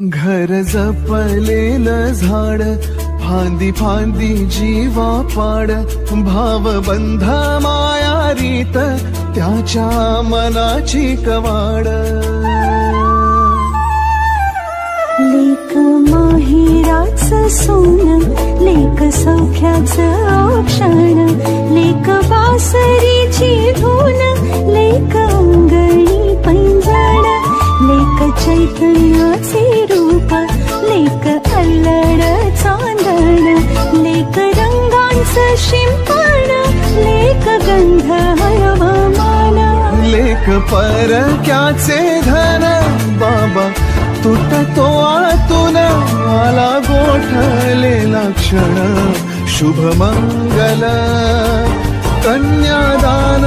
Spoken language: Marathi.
घर जपलेलं झाड, फांदी फांदी जीवा पाड, भावबंध माया रीत त्याच्या मनाची कवाड. लेक माहेराचं सोन, लेक सौख्याचं औक्षण, लेक बासरीची धून, लेक अंगणी पैंजण, लेक चैतन्याचे रूप, लेक अल्लड चांदण, लेक रंगांचं शिंपण, लेक गंध हवामान, लेक परक्याचे धन, बाबा तुटतो आतून आला गोठलेला क्षण. शुभ मंगल कन्यादान.